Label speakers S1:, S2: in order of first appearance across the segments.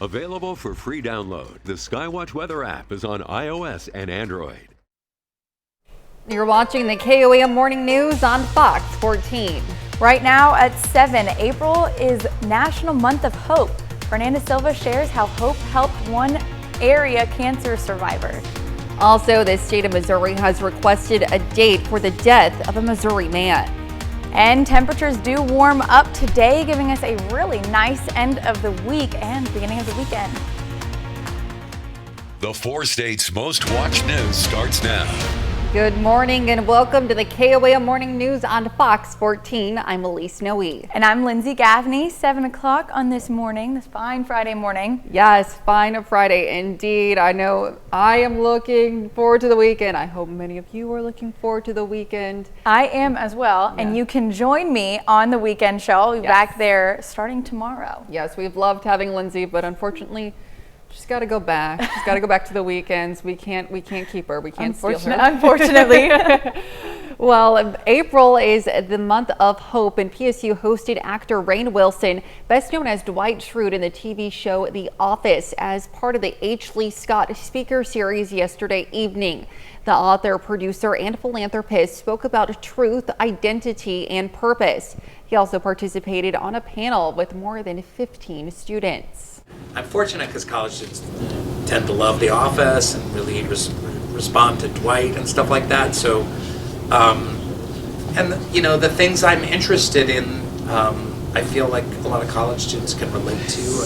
S1: Available for free download, the Skywatch Weather app is on iOS and Android.
S2: You're watching the KOAM Morning News on Fox 14.
S3: Right now at 7, April is National Month of Hope. Fernanda Silva shares how hope helped one area cancer survivor.
S2: Also, the state of Missouri has requested a date for the death of a Missouri man.
S3: And temperatures do warm up today, giving us a really nice end of the week and beginning of the weekend.
S4: The 4 states' most watched news starts now.
S2: Good morning and welcome to the KOAM Morning News on Fox 14. I'm Elise Noe.
S3: And I'm Lindsay Gaffney. 7 o'clock on this morning, this fine Friday morning.
S2: Yes, fine Friday indeed. I know I am looking forward to the weekend. I hope many of you are looking forward to the weekend.
S3: I am as well. Yeah. And you can join me on the weekend show. I'll be back there starting tomorrow.
S2: Yes, we've loved having Lindsay, but unfortunately, she's got to go back. She's got to go back to the weekends. We can't keep her. We can't steal her.
S3: Unfortunately.
S2: Well, April is the month of hope, and PSU hosted actor Rainn Wilson, best known as Dwight Schrute in the TV show The Office, as part of the H. Lee Scott speaker series yesterday evening. The author, producer, and philanthropist spoke about truth, identity, and purpose. He also participated on a panel with more than 15 students.
S5: I'm fortunate because college students tend to love The Office and really respond to Dwight and stuff like that. So, and you know, the things I'm interested in, I feel like a lot of college students can relate to.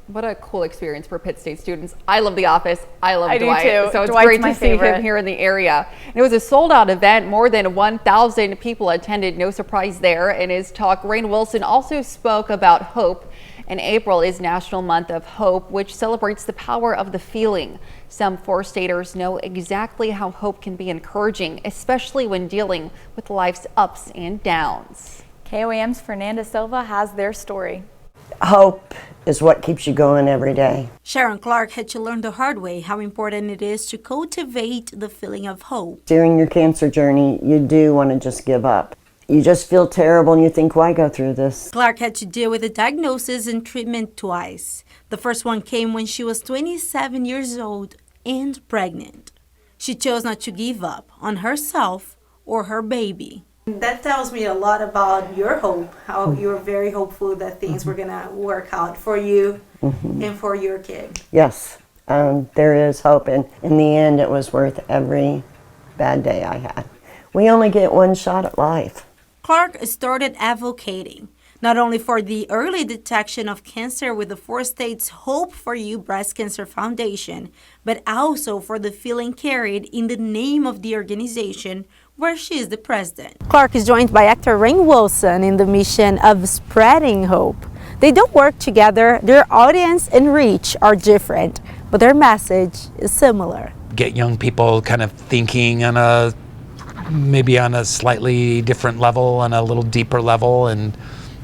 S2: What a cool experience for Pitt State students. I love The Office. I love Dwight.
S3: Do too.
S2: So it's
S3: Dwight's
S2: great
S3: my
S2: to see
S3: favorite.
S2: him here in the area. And it was a sold-out event. More than 1,000 people attended. No surprise there. In his talk, Rainn Wilson also spoke about hope. And April is National Month of Hope, which celebrates the power of the feeling. Some 4-staters know exactly how hope can be encouraging, especially when dealing with life's ups and downs.
S3: KOAM's Fernanda Silva has their story.
S6: Hope is what keeps you going every day.
S7: Sharon Clark had to learn the hard way how important it is to cultivate the feeling of hope.
S6: During your cancer journey, you do want to just give up. You just feel terrible and you think, why go through this?
S7: Clark had to deal with the diagnosis and treatment twice. The first one came when she was 27 years old and pregnant. She chose not to give up on herself or her baby.
S8: That tells me a lot about your hope, how you're very hopeful that things were going to work out for you and for your kid.
S6: Yes, there is hope. And in the end, it was worth every bad day I had. We only get one shot at life.
S7: Clark started advocating not only for the early detection of cancer with the 4 states Hope for You Breast Cancer Foundation, but also for the feeling carried in the name of the organization where she is the president. Clark is joined by actor Rainn Wilson in the mission of spreading hope. They don't work together, their audience and reach are different, but their message is similar.
S5: Get young people kind of thinking on maybe on a slightly different level, on a little deeper level, and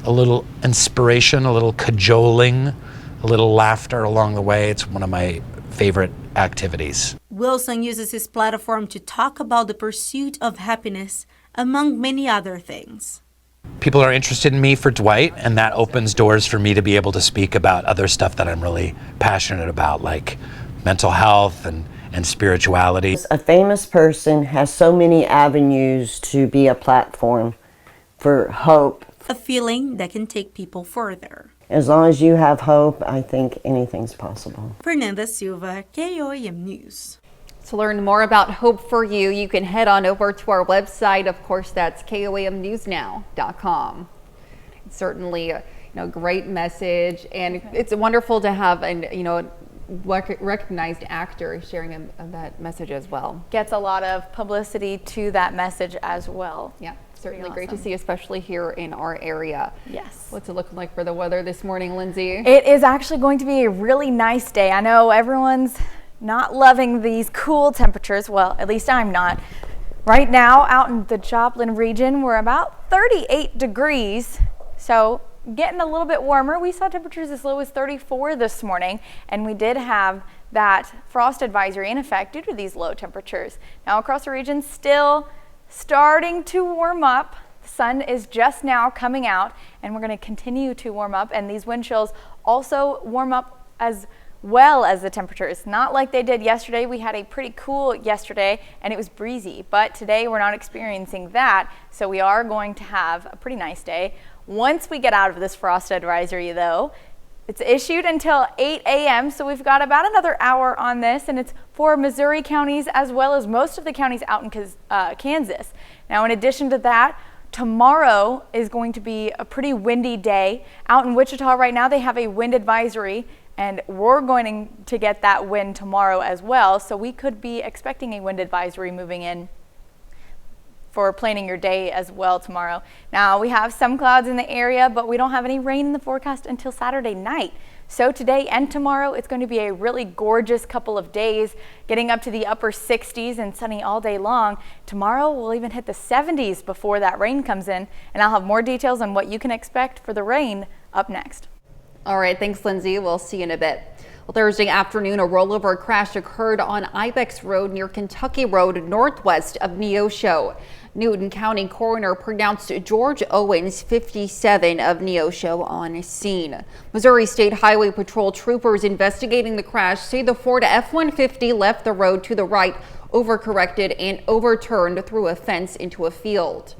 S5: a little inspiration, a little cajoling, a little laughter along the way. It's one of my favorite activities.
S7: Wilson uses his platform to talk about the pursuit of happiness, among many other things.
S5: People are interested in me for Dwight, and that opens doors for me to be able to speak about other stuff that I'm really passionate about, like mental health and spirituality.
S6: A famous person has so many avenues to be a platform for hope.
S7: A feeling that can take people further.
S6: As long as you have hope, I think anything's possible.
S7: Fernanda Silva, KOAM News.
S2: To learn more about Hope for You, you can head on over to our website. Of course, that's KOAMnewsnow.com. It's certainly a great message, and it's wonderful to have recognized actor sharing that message as well.
S3: Gets a lot of publicity to that message as well.
S2: Yeah, certainly great to see, especially here in our area.
S3: Yes.
S2: What's it looking like for the weather this morning, Lindsay?
S3: It is actually going to be a really nice day. I know everyone's not loving these cool temperatures. Well, at least I'm not. Right now, out in the Joplin region, we're about 38 degrees. So getting a little bit warmer. We saw temperatures as low as 34 this morning, and we did have that frost advisory in effect due to these low temperatures. Now across the region, still starting to warm up. The sun is just now coming out, and we're going to continue to warm up, and these wind chills also warm up as well as the temperatures. Not like they did yesterday. We had a pretty cool yesterday and it was breezy, but today we're not experiencing that. So we are going to have a pretty nice day. Once we get out of this frost advisory though, it's issued until 8 a.m. So we've got about another hour on this, and it's for Missouri counties as well as most of the counties out in Kansas. Now, in addition to that, tomorrow is going to be a pretty windy day. Out in Wichita right now, they have a wind advisory, and we're going to get that wind tomorrow as well. So we could be expecting a wind advisory moving in for planning your day as well tomorrow. Now, we have some clouds in the area, but we don't have any rain in the forecast until Saturday night. So today and tomorrow, it's going to be a really gorgeous couple of days, getting up to the upper 60s and sunny all day long. Tomorrow, we'll even hit the 70s before that rain comes in, and I'll have more details on what you can expect for the rain up next.
S2: All right, thanks, Lindsay. We'll see you in a bit. Well, Thursday afternoon, a rollover crash occurred on Ibex Road near Kentucky Road, northwest of Neosho. Newton County coroner pronounced George Owens, 57, of Neosho on scene. Missouri State Highway Patrol troopers investigating the crash say the Ford F-150 left the road to the right, overcorrected, and overturned through a fence into a field.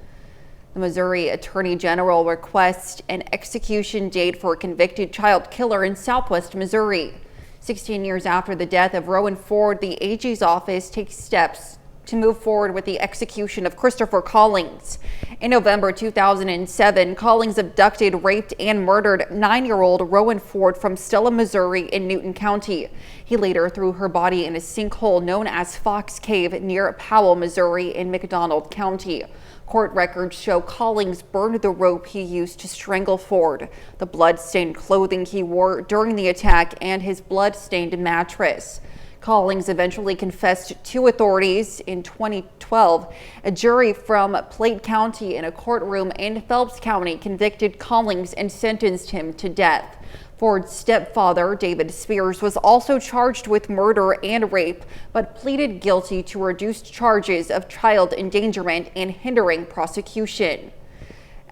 S2: The Missouri Attorney General requests an execution date for a convicted child killer in southwest Missouri. 16 years after the death of Rowan Ford, the AG's office takes steps to move forward with the execution of Christopher Collings. In November 2007, Collings abducted, raped, and murdered 9-year-old Rowan Ford from Stella, Missouri in Newton County. He later threw her body in a sinkhole known as Fox Cave near Powell, Missouri in McDonald County. Court records show Collings burned the rope he used to strangle Ford, the blood-stained clothing he wore during the attack, and his blood-stained mattress. Collings eventually confessed to authorities in 2012. A jury from Plate County in a courtroom in Phelps County convicted Collings and sentenced him to death. Ford's stepfather, David Spears, was also charged with murder and rape, but pleaded guilty to reduced charges of child endangerment and hindering prosecution.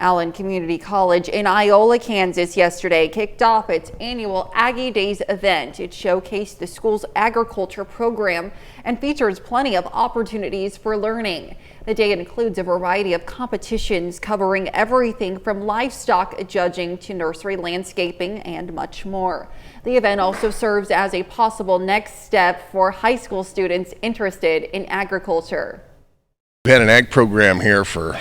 S2: Allen Community College in Iola, Kansas yesterday kicked off its annual Aggie Days event. It showcased the school's agriculture program and features plenty of opportunities for learning. The day includes a variety of competitions covering everything from livestock judging to nursery landscaping and much more. The event also serves as a possible next step for high school students interested in agriculture.
S9: We've had an ag program here for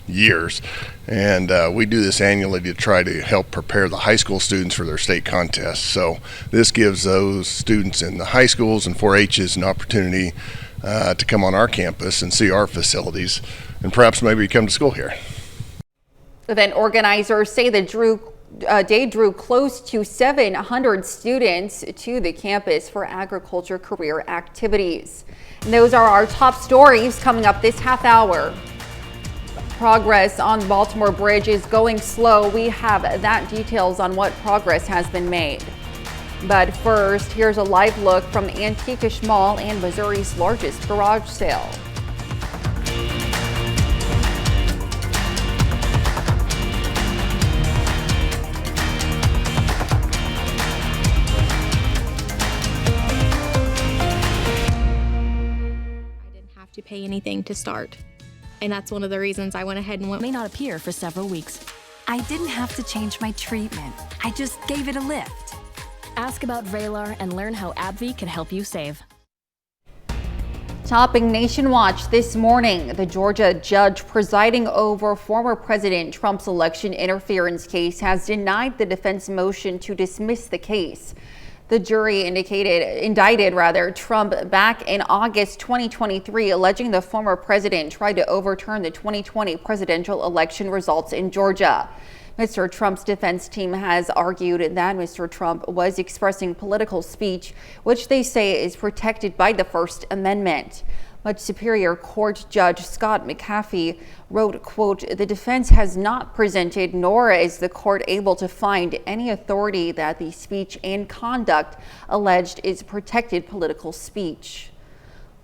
S9: years, and we do this annually to try to help prepare the high school students for their state contests. So this gives those students in the high schools and 4-H's an opportunity to come on our campus and see our facilities and perhaps maybe come to school here.
S2: Event organizers say the day drew close to 700 students to the campus for agriculture career activities. And those are our top stories coming up this half hour. Progress on Baltimore Bridge is going slow. We have that details on what progress has been made. But first, here's a live look from Antiquish Mall and Missouri's largest garage sale.
S10: I didn't have to pay anything to start. And that's one of the reasons I went ahead and went.
S11: May not appear for several weeks. I didn't have to change my treatment. I just gave it a lift. Ask about Vraylar and learn how AbbVie can help you save.
S2: Topping Nation Watch this morning, the Georgia judge presiding over former President Trump's election interference case has denied the defense motion to dismiss the case. The jury indicted Trump back in August 2023, alleging the former president tried to overturn the 2020 presidential election results in Georgia. Mr. Trump's defense team has argued that Mr. Trump was expressing political speech, which they say is protected by the First Amendment. But Superior Court Judge Scott McAfee wrote, quote, "The defense has not presented, nor is the court able to find any authority that the speech and conduct alleged is protected political speech."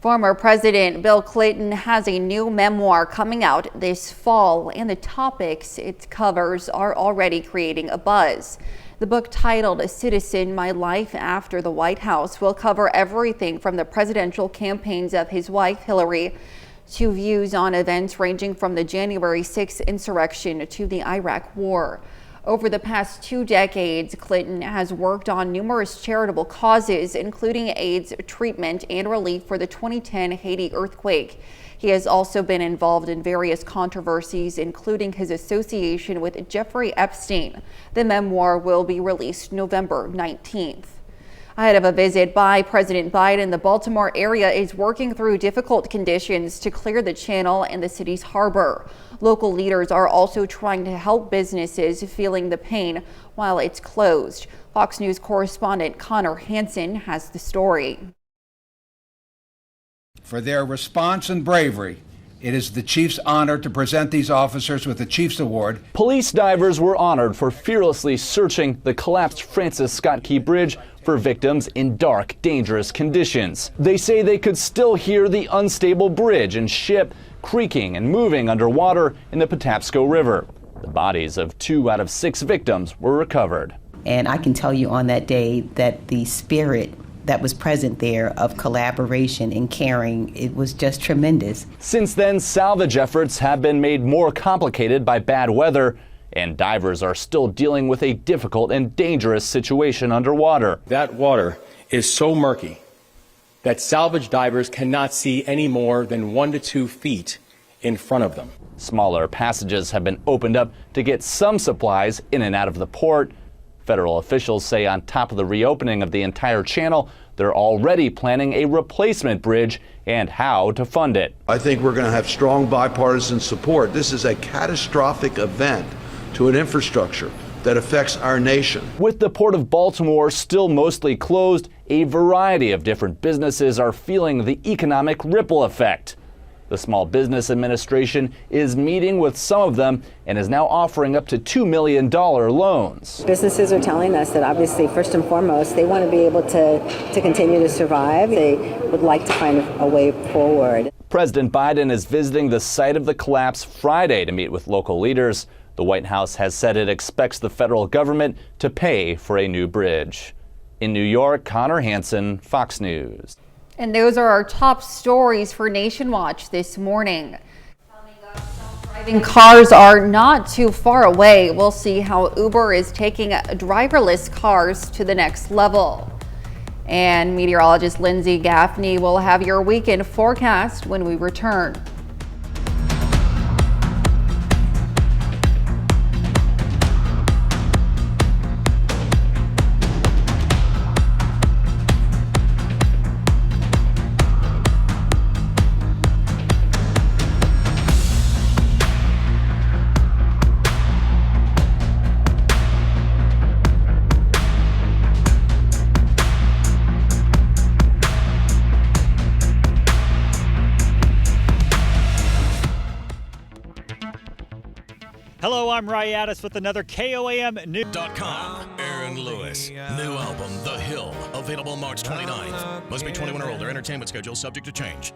S2: Former President Bill Clinton has a new memoir coming out this fall, and the topics it covers are already creating a buzz. The book, titled "A Citizen: My Life After the White House," will cover everything from the presidential campaigns of his wife, Hillary, to views on events ranging from the January 6th insurrection to the Iraq War. Over the past 2 decades, Clinton has worked on numerous charitable causes, including AIDS treatment and relief for the 2010 Haiti earthquake. He has also been involved in various controversies, including his association with Jeffrey Epstein. The memoir will be released November 19th. Ahead of a visit by President Biden, the Baltimore area is working through difficult conditions to clear the channel and the city's harbor. Local leaders are also trying to help businesses feeling the pain while it's closed. Fox News correspondent Connor Hansen has the story.
S12: For their response and bravery, it is the Chief's honor to present these officers with the Chief's Award.
S13: Police divers were honored for fearlessly searching the collapsed Francis Scott Key Bridge for victims in dark, dangerous conditions. They say they could still hear the unstable bridge and ship creaking and moving underwater in the Patapsco River. The bodies of 2 out of 6 victims were recovered.
S14: And I can tell you on that day that the spirit that was present there of collaboration and caring, it was just tremendous.
S13: Since then, salvage efforts have been made more complicated by bad weather, and divers are still dealing with a difficult and dangerous situation underwater.
S15: That water is so murky that salvage divers cannot see any more than 1 to 2 feet in front of them.
S13: Smaller passages have been opened up to get some supplies in and out of the port. Federal officials say on top of the reopening of the entire channel, they're already planning a replacement bridge and how to fund it.
S16: I think we're going to have strong bipartisan support. This is a catastrophic event to an infrastructure that affects our nation.
S13: With the Port of Baltimore still mostly closed, a variety of different businesses are feeling the economic ripple effect. The Small Business Administration is meeting with some of them and is now offering up to $2 million loans.
S17: Businesses are telling us that obviously, first and foremost, they want to be able to continue to survive. They would like to find a way forward.
S13: President Biden is visiting the site of the collapse Friday to meet with local leaders. The White House has said it expects the federal government to pay for a new bridge. In New York, Connor Hansen, Fox News.
S2: And those are our top stories for Nation Watch this morning. Self-driving cars are not too far away. We'll see how Uber is taking driverless cars to the next level. And meteorologist Lindsay Gaffney will have your weekend forecast when we return.
S18: Hello, I'm Ry Addis with another KOAM News.com.
S19: Aaron Lewis. New album, The Hill. Available March 29th. Must be 21 or older. Entertainment schedule subject to change.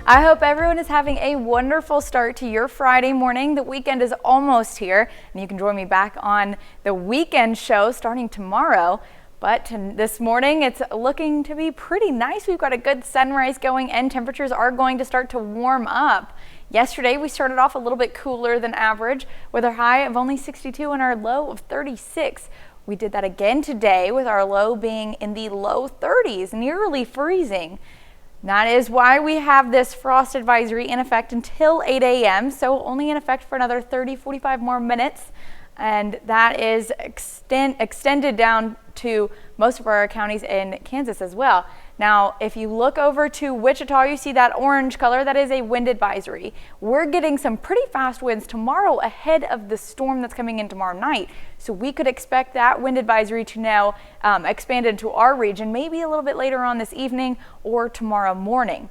S3: I hope everyone is having a wonderful start to your Friday morning. The weekend is almost here, and you can join me back on the weekend show starting tomorrow. But this morning, it's looking to be pretty nice. We've got a good sunrise going, and temperatures are going to start to warm up. Yesterday, we started off a little bit cooler than average with our high of only 62 and our low of 36. We did that again today with our low being in the low 30s, nearly freezing. That is why we have this frost advisory in effect until 8 a.m., so only in effect for another 30-45 more minutes. And that is extended down to most of our counties in Kansas as well. Now, if you look over to Wichita, you see that orange color. That is a wind advisory. We're getting some pretty fast winds tomorrow ahead of the storm that's coming in tomorrow night. So we could expect that wind advisory to now expand into our region, maybe a little bit later on this evening or tomorrow morning.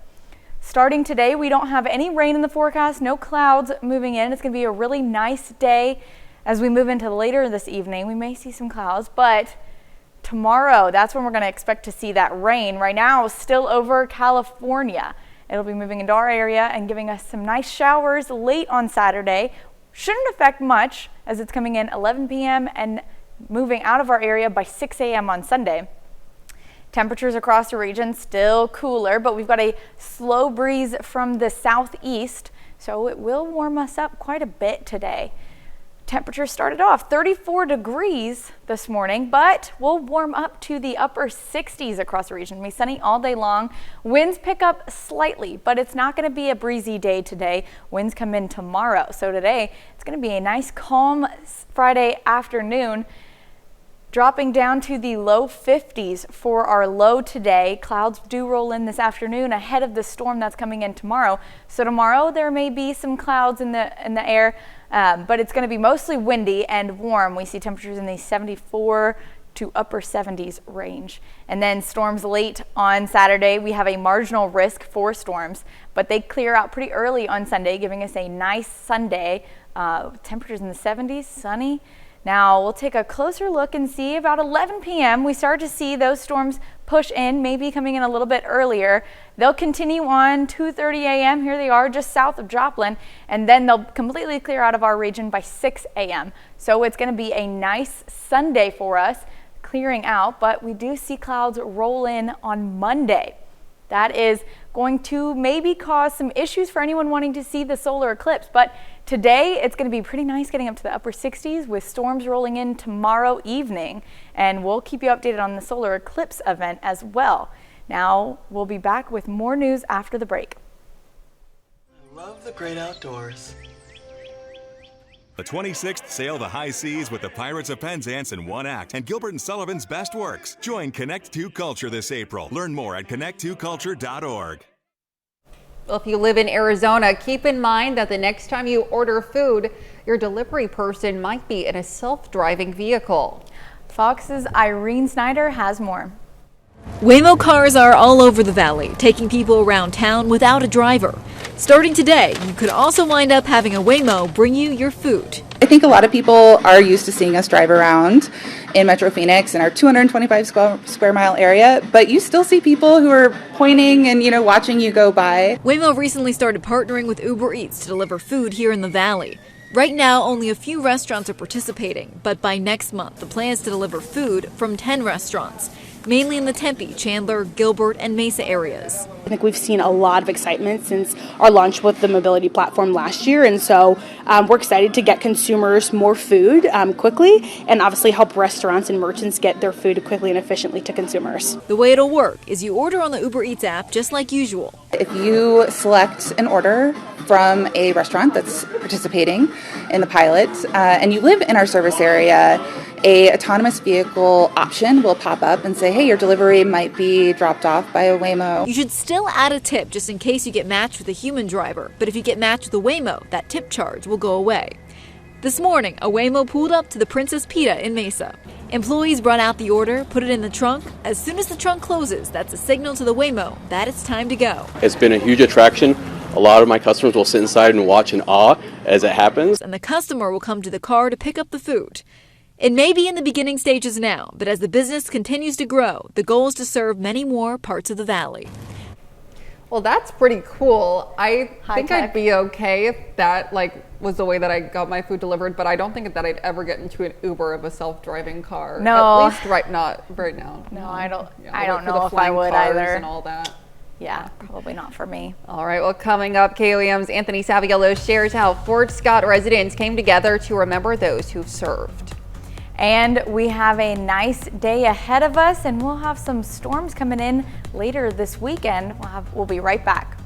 S3: Starting today, we don't have any rain in the forecast, no clouds moving in. It's going to be a really nice day. As we move into later this evening, we may see some clouds, but tomorrow, that's when we're going to expect to see that rain. Right now, still over California. It'll be moving into our area and giving us some nice showers late on Saturday. shouldn't affect much as it's coming in 11 p.m. and moving out of our area by 6 a.m. on Sunday. Temperatures across the region still cooler, but we've got a slow breeze from the southeast, so it will warm us up quite a bit today. Temperatures started off 34 degrees this morning, but we'll warm up to the upper 60s across the region. It'll be sunny all day long. Winds pick up slightly, but it's not going to be a breezy day today. Winds come in tomorrow. So today it's going to be a nice calm Friday afternoon, dropping down to the low 50s for our low today. Clouds do roll in this afternoon ahead of the storm that's coming in tomorrow. So tomorrow there may be some clouds in the air, but it's going to be mostly windy and warm. We see temperatures in the 74 to upper 70s range. And then storms late on Saturday. We have a marginal risk for storms, but they clear out pretty early on Sunday, giving us a nice Sunday. Temperatures in the 70s, sunny. Now we'll take a closer look and see about 11 p.m. we start to see those storms push in, maybe coming in a little bit earlier. They'll continue on 2:30 a.m. Here they are just south of Joplin, and then they'll completely clear out of our region by 6 a.m. So it's going to be a nice Sunday for us, clearing out, but we do see clouds roll in on Monday. That is going to maybe cause some issues for anyone wanting to see the solar eclipse, but today it's going to be pretty nice, getting up to the upper 60s with storms rolling in tomorrow evening, and we'll keep you updated on the solar eclipse event as well. Now we'll be back with more news after the break.
S20: I love the great outdoors.
S21: The 26th Sail the High Seas with the Pirates of Penzance in one act and Gilbert and Sullivan's Best Works. Join Connect 2 Culture this April. Learn more at connect2culture.org.
S2: Well, if you live in Arizona, keep in mind that the next time you order food, your delivery person might be in a self-driving vehicle.
S3: Fox's Irene Snyder has more.
S22: Waymo cars are all over the valley, taking people around town without a driver. Starting today, you could also wind up having a Waymo bring you your food.
S23: I think a lot of people are used to seeing us drive around in Metro Phoenix in our 225 square mile area, but you still see people who are pointing and, watching you go by.
S22: Waymo recently started partnering with Uber Eats to deliver food here in the valley. Right now, only a few restaurants are participating, but by next month, the plan is to deliver food from 10 restaurants, mainly in the Tempe, Chandler, Gilbert, and Mesa areas.
S24: I think we've seen a lot of excitement since our launch with the mobility platform last year, and so we're excited to get consumers more food quickly and obviously help restaurants and merchants get their food quickly and efficiently to consumers.
S22: The way it'll work is you order on the Uber Eats app just like usual.
S23: If you select an order from a restaurant that's participating in the pilot and you live in our service area, a autonomous vehicle option will pop up and say, hey, your delivery might be dropped off by a Waymo.
S22: You should still add a tip just in case you get matched with a human driver, but if you get matched with a Waymo, that tip charge will go away. This morning, a Waymo pulled up to the Princess Pita in Mesa. Employees brought out the order, put it in the trunk. As soon as the trunk closes, that's a signal to the Waymo that it's time to go.
S25: It's been a huge attraction. A lot of my customers will sit inside and watch in awe as it happens.
S22: And the customer will come to the car to pick up the food. It may be in the beginning stages now, but as the business continues to grow, the goal is to serve many more parts of the valley.
S2: Well, that's pretty cool. I think
S3: tech.
S2: I'd be okay if that was the way that I got my food delivered, but I don't think that I'd ever get into an Uber of a self-driving car.
S3: No.
S2: At least not right now.
S3: No, I don't.
S2: Yeah,
S3: I don't
S2: for
S3: know
S2: the
S3: if I
S2: flying
S3: would
S2: cars
S3: either.
S2: and all that.
S3: Yeah, probably not for me.
S2: All right, well, coming up, KOAM's Anthony Saviello shares how Fort Scott residents came together to remember those who've served.
S3: And we have a nice day ahead of us, and we'll have some storms coming in later this weekend. We'll be right back.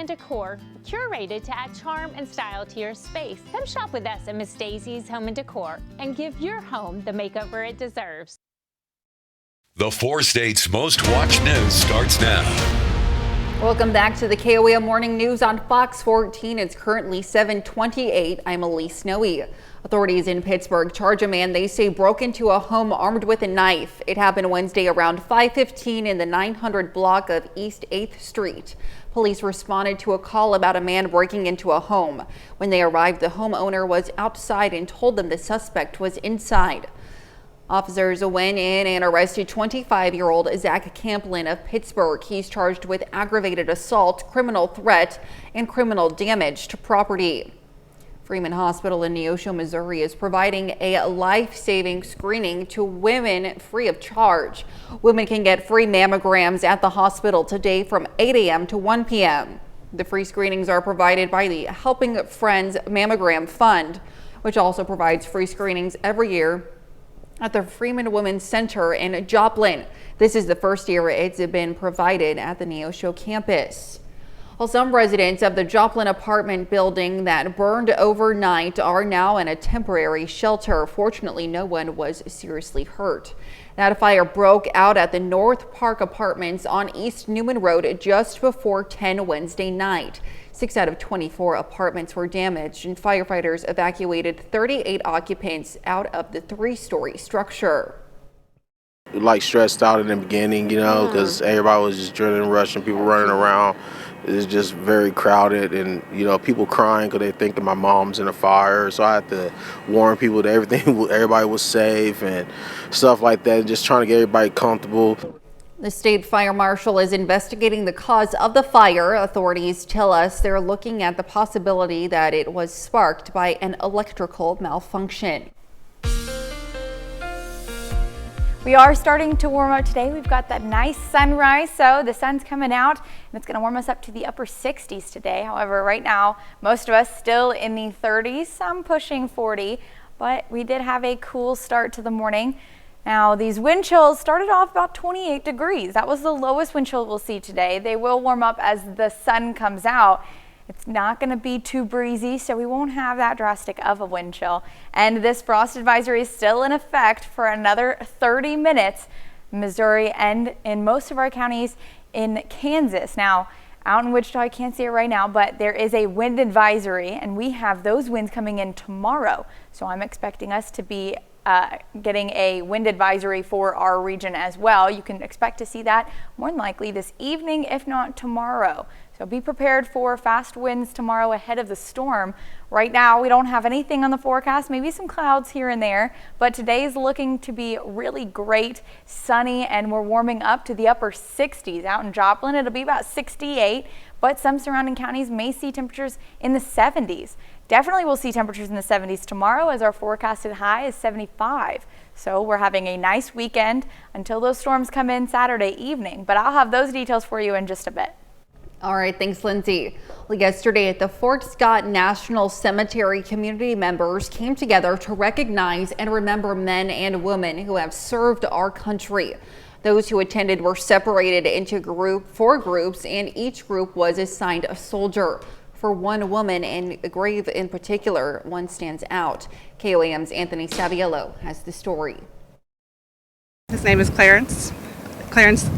S26: Decor, curated to add charm and style to your space. Come shop with us at Miss Daisy's Home and Decor and give your home the makeover it deserves.
S1: The 4 states' most watched news starts now.
S2: Welcome back to the KOAM Morning News on Fox 14. It's currently 7:28. I'm Elise Snowy. Authorities in Pittsburgh charge a man they say broke into a home armed with a knife. It happened Wednesday around 5:15 in the 900 block of East 8th Street. Police responded to a call about a man breaking into a home. When they arrived, the homeowner was outside and told them the suspect was inside. Officers went in and arrested 25-year-old Zach Camplin of Pittsburgh. He's charged with aggravated assault, criminal threat, and criminal damage to property. Freeman Hospital in Neosho, Missouri is providing a life-saving screening to women free of charge. Women can get free mammograms at the hospital today from 8 a.m. to 1 p.m. The free screenings are provided by the Helping Friends Mammogram Fund, which also provides free screenings every year at the Freeman Women's Center in Joplin. This is the first year it's been provided at the Neosho campus. Well, some residents of the Joplin apartment building that burned overnight are now in a temporary shelter. Fortunately, no one was seriously hurt. That fire broke out at the North Park Apartments on East Newman Road just before 10 Wednesday night. 6 out of 24 apartments were damaged, and firefighters evacuated 38 occupants out of the 3-story structure.
S4: Like stressed out in the beginning, you know, because everybody was just drilling and rushing, people running around. It's just very crowded, and you know, people crying because they think that my mom's in a fire. So I had to warn people that everybody was safe and stuff like that, and just trying to get everybody comfortable.
S2: The state fire marshal is investigating the cause of the fire. Authorities tell us they're looking at the possibility that it was sparked by an electrical malfunction.
S3: We are starting to warm up today. We've got that nice sunrise, so the sun's coming out and it's going to warm us up to the upper 60s today. However, right now, most of us still in the 30s, some pushing 40, but we did have a cool start to the morning. Now, these wind chills started off about 28 degrees. That was the lowest wind chill we'll see today. They will warm up as the sun comes out. It's not going to be too breezy, so we won't have that drastic of a wind chill. And this frost advisory is still in effect for another 30 minutes in Missouri and in most of our counties in Kansas. Now, out in Wichita, I can't see it right now, but there is a wind advisory, and we have those winds coming in tomorrow. So I'm expecting us to be getting a wind advisory for our region as well. You can expect to see that more than likely this evening, if not tomorrow. So be prepared for fast winds tomorrow ahead of the storm. Right now, we don't have anything on the forecast, maybe some clouds here and there, but today is looking to be really great, sunny, and we're warming up to the upper 60s. Out in Joplin, it'll be about 68, but some surrounding counties may see temperatures in the 70s. Definitely we'll see temperatures in the 70s tomorrow, as our forecasted high is 75. So we're having a nice weekend until those storms come in Saturday evening, but I'll have those details for you in just a bit.
S2: All right, thanks, Lindsay. Well, yesterday at the Fort Scott National Cemetery, community members came together to recognize and remember men and women who have served our country. Those who attended were separated into four groups, and each group was assigned a soldier. For one woman in a grave in particular, one stands out. KOAM's Anthony Saviello has the story.
S5: His name is Clarence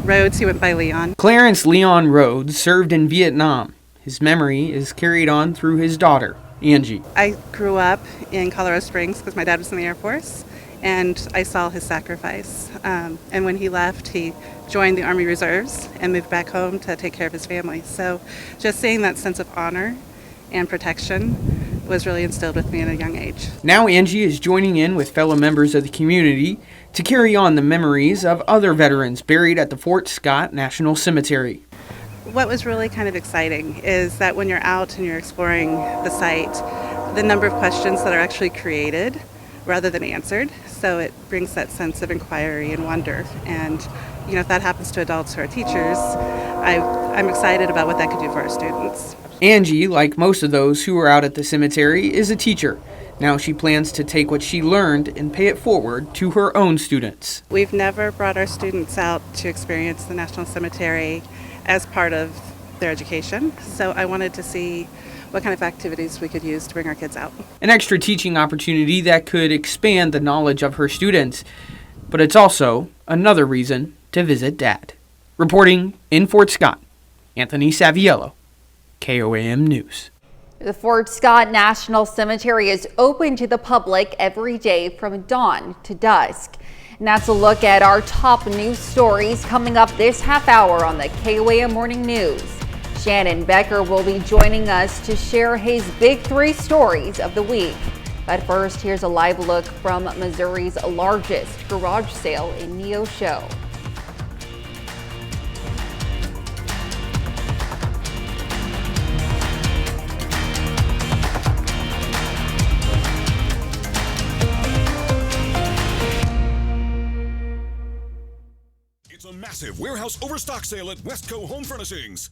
S5: Rhodes. He went by Leon.
S6: Clarence Leon Rhodes served in Vietnam. His memory is carried on through his daughter, Angie.
S5: I grew up in Colorado Springs because my dad was in the Air Force, and I saw his sacrifice. And when he left, he joined the Army Reserves and moved back home to take care of his family. So just seeing that sense of honor and protection was really instilled with me at a young age.
S6: Now Angie is joining in with fellow members of the community to carry on the memories of other veterans buried at the Fort Scott National Cemetery.
S5: What was really kind of exciting is that when you're out and you're exploring the site, the number of questions that are actually created rather than answered. So it brings that sense of inquiry and wonder. And you know, if that happens to adults who are teachers, I'm excited about what that could do for our students.
S6: Angie, like most of those who are out at the cemetery, is a teacher. Now she plans to take what she learned and pay it forward to her own students.
S5: We've never brought our students out to experience the National Cemetery as part of their education. So I wanted to see what kind of activities we could use to bring our kids out.
S6: An extra teaching opportunity that could expand the knowledge of her students. but it's also another reason to visit Dad. Reporting in Fort Scott, Anthony Saviello, KOAM News.
S2: The Fort Scott National Cemetery is open to the public every day from dawn to dusk. And that's a look at our top news stories coming up this half hour on the KOAM Morning News. Shannon Becker will be joining us to share his big 3 stories of the week. But first, here's a live look from Missouri's largest garage sale in Neosho.
S19: It's a massive warehouse overstock sale at Westco Home Furnishings.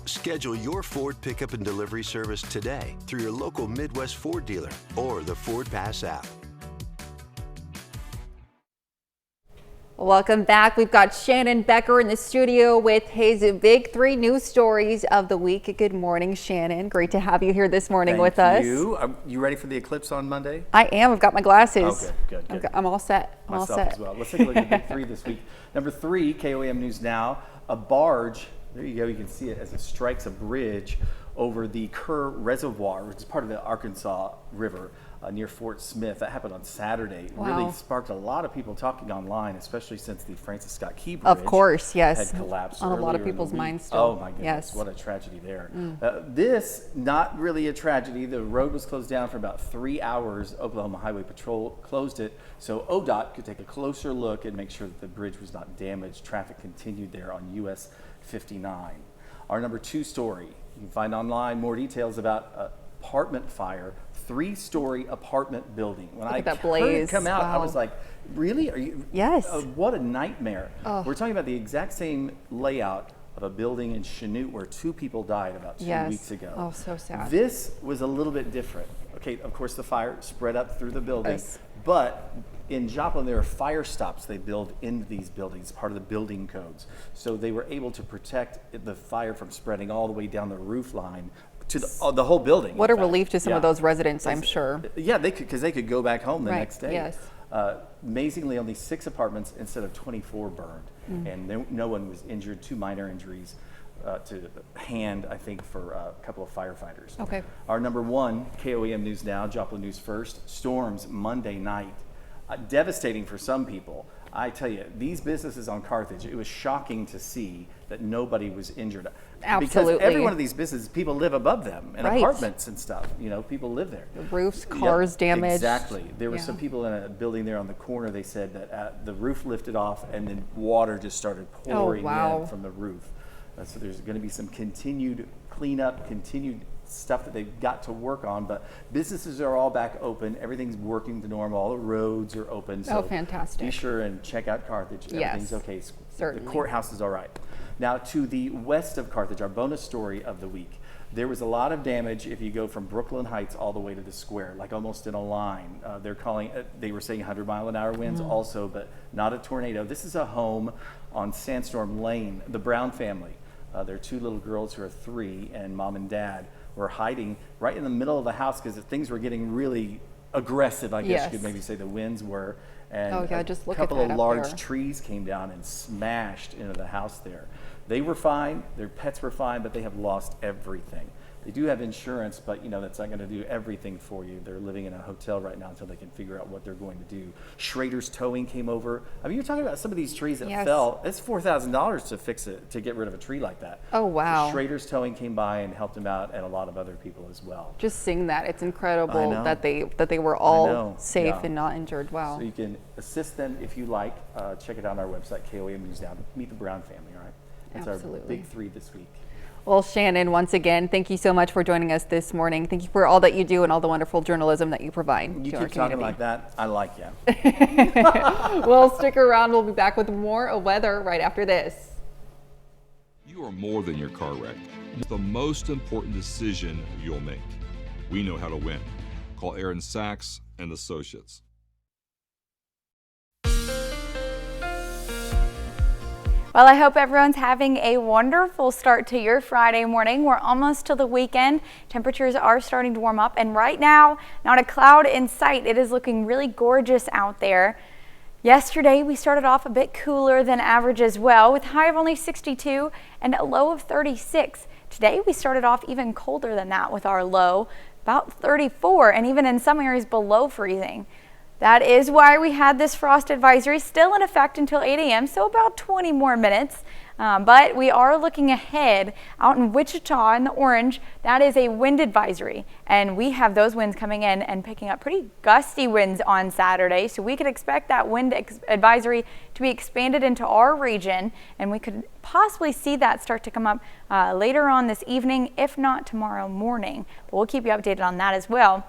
S7: Schedule your Ford pickup and delivery service today through your local Midwest Ford dealer or the Ford Pass app.
S2: Welcome back. We've got Shannon Becker in the studio with his big 3 news stories of the week. Good morning, Shannon. Great to have you here this morning with us.
S8: Thank you. Are you ready for the eclipse on Monday?
S2: I am. I've got my glasses.
S8: Oh, good.
S2: I'm all set. I'm all set.
S8: As well. Let's take a look at the big 3 this week. Number 3, KOAM News Now. A barge, there you go, you can see it as it strikes a bridge over the Kerr Reservoir, which is part of the Arkansas River near Fort Smith. That happened on Saturday.
S2: Wow.
S8: Really sparked a lot of people talking online, especially since the Francis Scott Key Bridge
S2: of course, yes,
S8: had collapsed
S2: on a lot of people's minds still.
S8: Oh my goodness,
S2: yes.
S8: What a tragedy there. This, not really a tragedy. The road was closed down for about 3 hours. Oklahoma Highway Patrol closed it so ODOT could take a closer look and make sure that the bridge was not damaged. Traffic continued there on US 59. Our number 2 story, you can find online more details about apartment fire, 3-story apartment building. When I heard it come out, I was like, really? Are you?
S2: Yes.
S8: What a nightmare.
S2: Oh.
S8: We're talking about the exact same layout of a building in Chanute where 2 people died about 2 weeks ago.
S2: Oh, so sad.
S8: This was a little bit different. Okay, of course the fire spread up through the building,
S2: yes.
S8: But in Joplin there are fire stops they build into these buildings, part of the building codes. So they were able to protect the fire from spreading all the way down the roof line to the whole building.
S2: What a relief to some of those residents, I'm sure.
S8: Yeah, because they could go back home the
S2: right.
S8: next day.
S2: Yes.
S8: Amazingly, only 6 apartments instead of 24 burned, and no one was injured. 2 minor injuries to hand, I think, for a couple of firefighters.
S2: Okay.
S8: Our number 1, KOAM News Now, Joplin News First. Storms Monday night, devastating for some people. I tell you, these businesses on Carthage, it was shocking to see that nobody was injured.
S2: Absolutely.
S8: Because every one of these businesses, people live above them in apartments and stuff. You know, people live there.
S2: The roofs, cars damaged.
S8: Exactly. There were some people in a building there on the corner. They said that the roof lifted off and then water just started pouring in from the roof. So there's going to be some continued cleanup, continued stuff that they've got to work on, but businesses are all back open. Everything's working to normal. All the roads are open. So
S2: fantastic.
S8: Be sure and check out Carthage. Everything's okay.
S2: Certainly.
S8: The courthouse is all right. Now to the west of Carthage, our bonus story of the week. There was a lot of damage if you go from Brooklyn Heights all the way to the square, like almost in a line. They were saying 100-mile-an-hour winds also, but not a tornado. This is a home on Sandstorm Lane, the Brown family. There are 2 little girls who are 3, and mom and dad were hiding right in the middle of the house because things were getting really aggressive, I guess you could maybe say the winds were. And
S2: just look
S8: a couple
S2: at that
S8: of large
S2: there.
S8: trees came down and smashed into the house there. They were fine, their pets were fine, but they have lost everything. They do have insurance, but that's not going to do everything for you. They're living in a hotel right now until they can figure out what they're going to do. Schrader's Towing came over. I mean, you're talking about some of these trees that fell. It's $4,000 to fix it, to get rid of a tree like that.
S2: Oh, wow.
S8: Schrader's Towing came by and helped them out, and a lot of other people as well.
S2: Just seeing that, it's incredible that they were all safe and not injured. Wow.
S8: So you can assist them if you like. Check it out on our website, KOAM News Now. Meet the Brown family, all right? That's our big 3 this week.
S2: Well, Shannon, once again, thank you so much for joining us this morning. Thank you for all that you do and all the wonderful journalism that you provide
S8: You
S2: to our
S8: keep talking
S2: community.
S8: like that, I like you.
S2: Well, stick around. We'll be back with more weather right after this.
S9: You are more than your car wreck. It's the most important decision you'll make. We know how to win. Call Aaron Sachs and Associates.
S3: Well, I hope everyone's having a wonderful start to your Friday morning. We're almost to the weekend. Temperatures are starting to warm up, and right now, not a cloud in sight. It is looking really gorgeous out there. Yesterday, we started off a bit cooler than average as well, with a high of only 62 and a low of 36. Today, we started off even colder than that with our low, about 34, and even in some areas below freezing. That is why we had this frost advisory still in effect until 8 a.m., so about 20 more minutes. But we are looking ahead out in Wichita in the orange. That is a wind advisory, and we have those winds coming in and picking up pretty gusty winds on Saturday. So we could expect that wind advisory to be expanded into our region, and we could possibly see that start to come up later on this evening, if not tomorrow morning. But we'll keep you updated on that as well.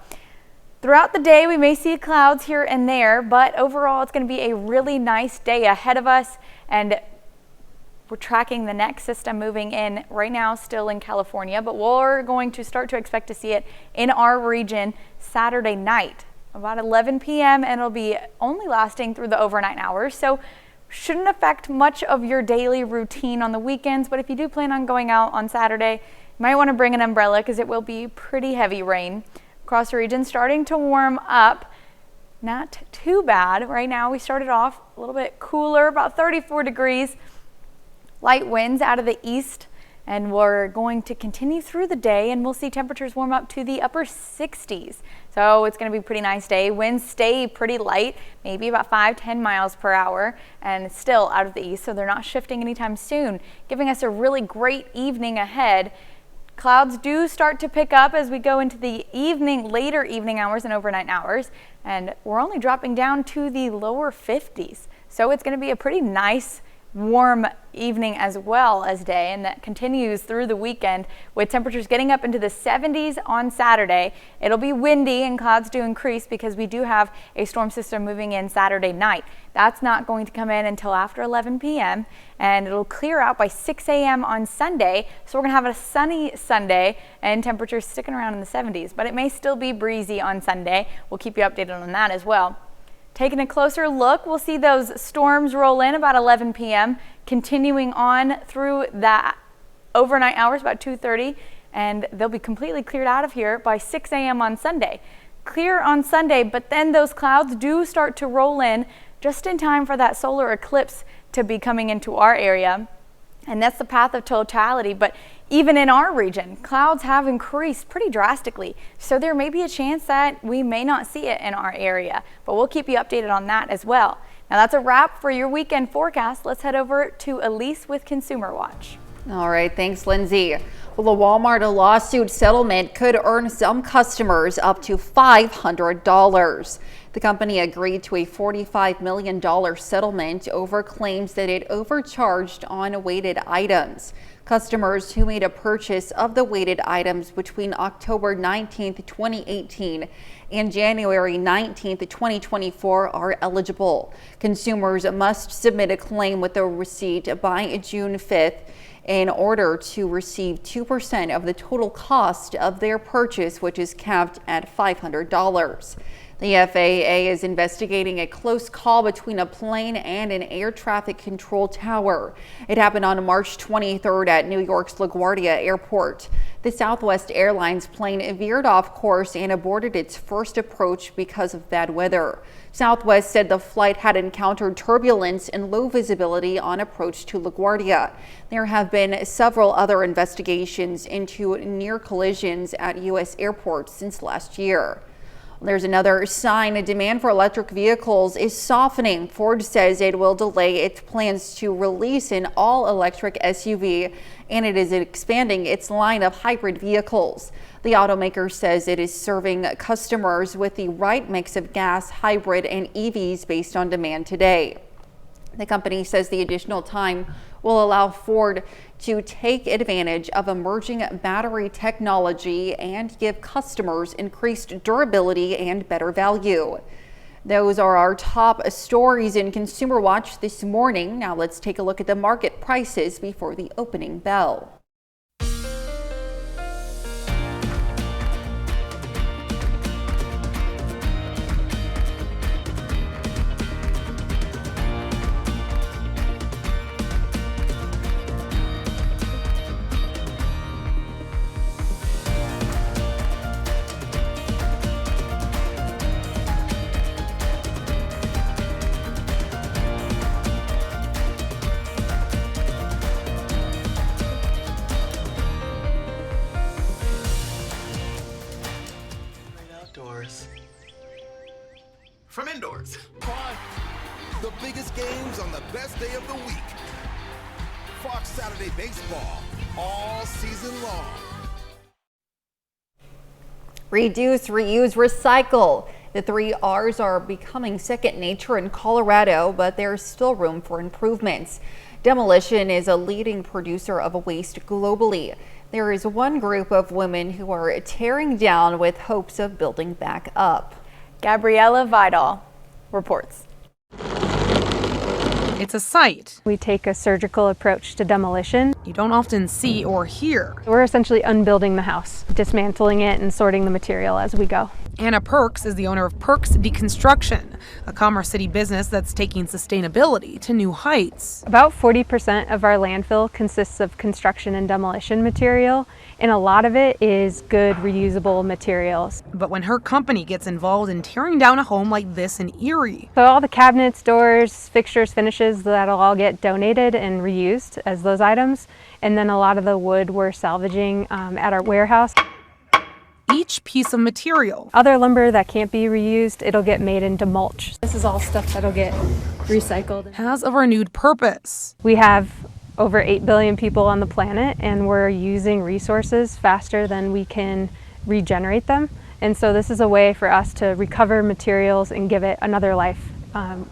S3: Throughout the day, we may see clouds here and there, but overall, it's going to be a really nice day ahead of us, and we're tracking the next system moving in right now, still in California, but we're going to start to expect to see it in our region Saturday night, about 11 p.m., and it'll be only lasting through the overnight hours, so shouldn't affect much of your daily routine on the weekends, but if you do plan on going out on Saturday, you might want to bring an umbrella because it will be pretty heavy rain. Across the region, starting to warm up. Not too bad. Right now, we started off a little bit cooler, about 34 degrees. Light winds out of the east, and we're going to continue through the day, and we'll see temperatures warm up to the upper 60s. So it's going to be a pretty nice day. Winds stay pretty light, maybe about 5-10 miles per hour, and still out of the east, so they're not shifting anytime soon, giving us a really great evening ahead. Clouds do start to pick up as we go into the later evening hours and overnight hours, and we're only dropping down to the lower 50s. So it's going to be a pretty nice, warm evening as well as day, and that continues through the weekend with temperatures getting up into the 70s on Saturday. It'll be windy and clouds do increase because we do have a storm system moving in Saturday night. That's not going to come in until after 11 p.m. and it'll clear out by 6 a.m. on Sunday. So we're going to have a sunny Sunday and temperatures sticking around in the 70s, but it may still be breezy on Sunday. We'll keep you updated on that as well. Taking a closer look, we'll see those storms roll in about 11 p.m., continuing on through the overnight hours, about 2:30, and they'll be completely cleared out of here by 6 a.m. on Sunday. Clear on Sunday, but then those clouds do start to roll in just in time for that solar eclipse to be coming into our area. And that's the path of totality. But even in our region, clouds have increased pretty drastically. So there may be a chance that we may not see it in our area, but we'll keep you updated on that as well. Now that's a wrap for your weekend forecast. Let's head over to Elise with Consumer Watch.
S2: All right, thanks, Lindsay. Well, the Walmart lawsuit settlement could earn some customers up to $500. The company agreed to a $45 million settlement over claims that it overcharged on weighted items. Customers who made a purchase of the weighted items between October 19, 2018 and January 19, 2024 are eligible. Consumers must submit a claim with a receipt by June 5th in order to receive 2% of the total cost of their purchase, which is capped at $500. The FAA is investigating a close call between a plane and an air traffic control tower. It happened on March 23rd at New York's LaGuardia Airport. The Southwest Airlines plane veered off course and aborted its first approach because of bad weather. Southwest said the flight had encountered turbulence and low visibility on approach to LaGuardia. There have been several other investigations into near collisions at U.S. airports since last year. There's another sign demand for electric vehicles is softening. Ford says it will delay its plans to release an all-electric SUV, and it is expanding its line of hybrid vehicles. The automaker says it is serving customers with the right mix of gas, hybrid, and EVs based on demand today. The company says the additional time will allow Ford to take advantage of emerging battery technology and give customers increased durability and better value. Those are our top stories in Consumer Watch this morning. Now let's take a look at the market prices before the opening bell.
S10: outdoors. The biggest games on the best day of the week. Fox Saturday Baseball, all season long.
S2: Reduce, reuse, recycle. The 3 R's are becoming second nature in Colorado, but there's still room for improvements. Demolition is a leading producer of waste globally. There is one group of women who are tearing down with hopes of building back up.
S3: Gabriella Vidal reports.
S11: It's a site
S12: We take a surgical approach to demolition.
S11: you don't often see or hear.
S12: We're essentially unbuilding the house, dismantling it and sorting the material as we go.
S11: Anna Perks is the owner of Perks Deconstruction, a Commerce City business that's taking sustainability to new heights.
S12: About 40% of our landfill consists of construction and demolition material, and a lot of it is good reusable materials.
S11: But when her company gets involved in tearing down a home like this in Erie,
S12: So all the cabinets, doors, fixtures, finishes, that'll all get donated and reused as those items. And then a lot of the wood we're salvaging at our warehouse.
S11: each piece of material,
S12: Other lumber that can't be reused, it'll get made into mulch. This is all stuff that'll get recycled.
S11: has a renewed purpose.
S12: We have over 8 billion people on the planet, and we're using resources faster than we can regenerate them. And so this is a way for us to recover materials and give it another life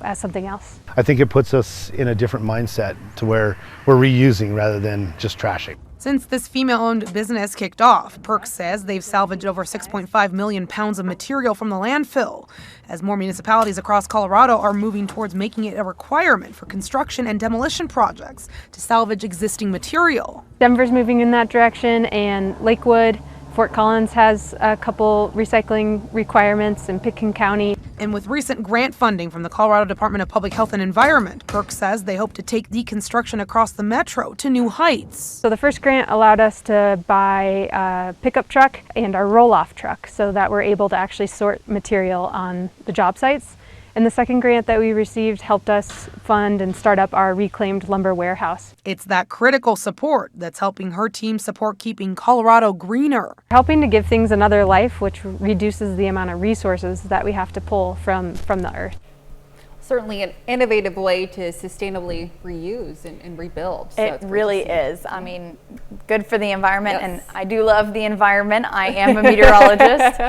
S12: as something else.
S14: I think it puts us in a different mindset to where we're reusing rather than just trashing.
S11: Since this female-owned business kicked off, Perks says they've salvaged over 6.5 million pounds of material from the landfill, as more municipalities across Colorado are moving towards making it a requirement for construction and demolition projects to salvage existing material.
S12: Denver's moving in that direction, and Lakewood, Fort Collins has a couple recycling requirements in Pitkin County.
S11: And with recent grant funding from the Colorado Department of Public Health and Environment, Perks says they hope to take deconstruction across the metro to new heights.
S12: So the first grant allowed us to buy a pickup truck and our roll-off truck so that we're able to actually sort material on the job sites. And the second grant that we received helped us fund and start up our reclaimed lumber warehouse.
S11: It's that critical support that's helping her team support keeping Colorado greener.
S12: Helping to give things another life, which reduces the amount of resources that we have to pull from the earth.
S2: Certainly an innovative way to sustainably reuse and rebuild. So
S3: It really is. I mean, good for the environment,
S2: Yes.
S3: and I do love the environment. I am a meteorologist.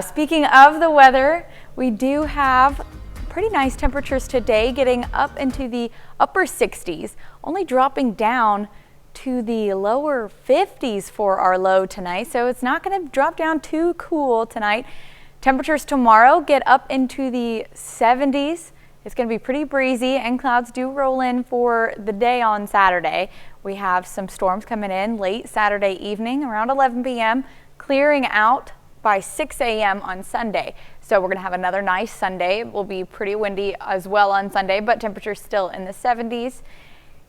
S3: Speaking of the weather, we do have pretty nice temperatures today, getting up into the upper 60s, only dropping down to the lower 50s for our low tonight. So it's not going to drop down too cool tonight. Temperatures tomorrow get up into the 70s. It's going to be pretty breezy, and clouds do roll in for the day on Saturday. We have some storms coming in late Saturday evening around 11 p.m., clearing out by 6 a.m. on Sunday. So we're going to have another nice Sunday. It will be pretty windy as well on Sunday, but temperatures still in the 70s.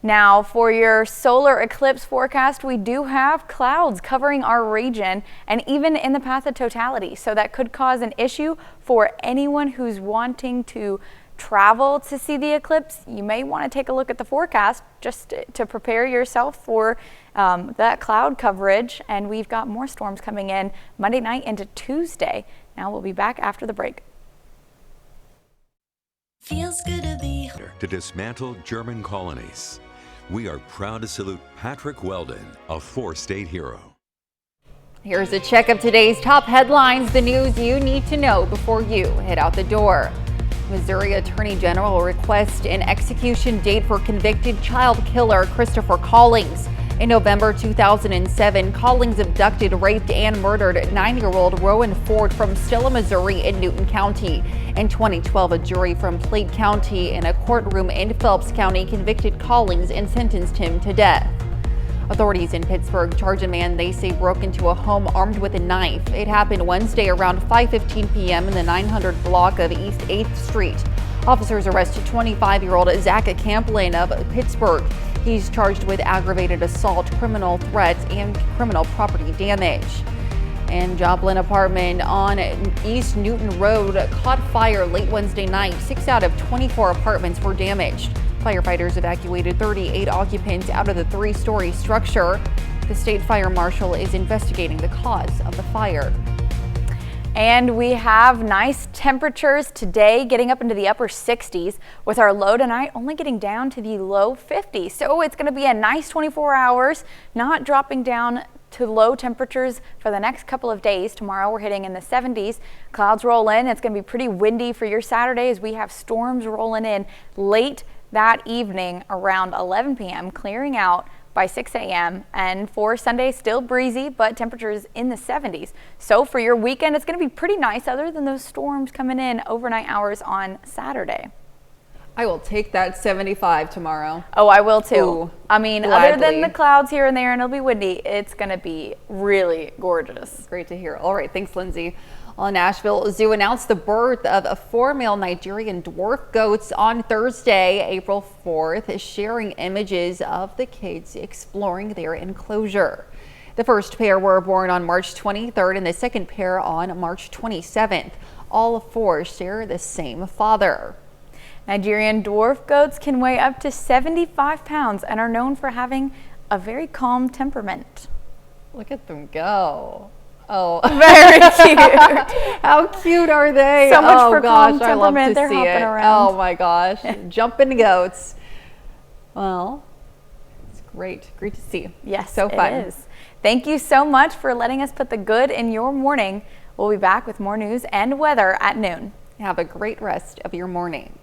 S3: Now for your solar eclipse forecast, we do have clouds covering our region and even in the path of totality. So that could cause an issue for anyone who's wanting to travel to see the eclipse. You may want to take a look at the forecast just to prepare yourself for that cloud coverage. And we've got more storms coming in Monday night into Tuesday. Now we'll be back after the break.
S1: Feels good to be to dismantle German colonies. We are proud to salute Patrick Weldon, a 4-state hero.
S2: Here's a check of today's top headlines, the news you need to know before you head out the door. Missouri Attorney General will request an execution date for convicted child killer Christopher Collings. In November 2007, Collings abducted, raped, and murdered 9-year-old Rowan Ford from Stilla, Missouri in Newton County. In 2012, a jury from Plate County in a courtroom in Phelps County convicted Collings and sentenced him to death. Authorities in Pittsburgh charge a man they say broke into a home armed with a knife. It happened Wednesday around 5:15 p.m. in the 900 block of East 8th Street. Officers arrested 25-year-old Zach Camplin of Pittsburgh. He's charged with aggravated assault, criminal threats, and criminal property damage. And Joplin apartment on East Newton Road caught fire late Wednesday night. 6 out of 24 apartments were damaged. Firefighters evacuated 38 occupants out of the 3-story structure. The state fire marshal is investigating the cause of the fire.
S3: And we have nice temperatures today, getting up into the upper 60s, with our low tonight only getting down to the low 50s. So it's going to be a nice 24 hours, not dropping down to low temperatures for the next couple of days. Tomorrow we're hitting in the 70s. Clouds roll in. It's going to be pretty windy for your Saturday as we have storms rolling in late that evening around 11 p.m., clearing out by 6 a.m. and for Sunday, still breezy, but temperatures in the 70s. So for your weekend, it's going to be pretty nice other than those storms coming in overnight hours on Saturday.
S2: I will take that 75 tomorrow.
S3: Oh, I will too.
S2: Ooh,
S3: I mean,
S2: gladly.
S3: Other than the clouds here and there and it'll be windy, it's going to be really gorgeous.
S2: Great to hear. All right, thanks, Lindsay. Well, Nashville Zoo announced the birth of 4 male Nigerian dwarf goats on Thursday, April 4th, sharing images of the kids exploring their enclosure. The first pair were born on March 23rd and the second pair on March 27th. All 4 share the same father.
S3: Nigerian dwarf goats can weigh up to 75 pounds and are known for having a very calm temperament.
S2: Look at them go. Oh,
S3: very cute.
S2: How cute are they?
S3: So much
S2: oh
S3: for
S2: gosh,
S3: calm
S2: I love
S3: temperament.
S2: to
S3: They're
S2: see
S3: hopping
S2: it.
S3: around.
S2: Oh my gosh, jumping goats. Well, it's great to see.
S3: Yes,
S2: so fun.
S3: It is. Thank you so much for letting us put the good in your morning. We'll be back with more news and weather at noon.
S2: Have a great rest of your morning.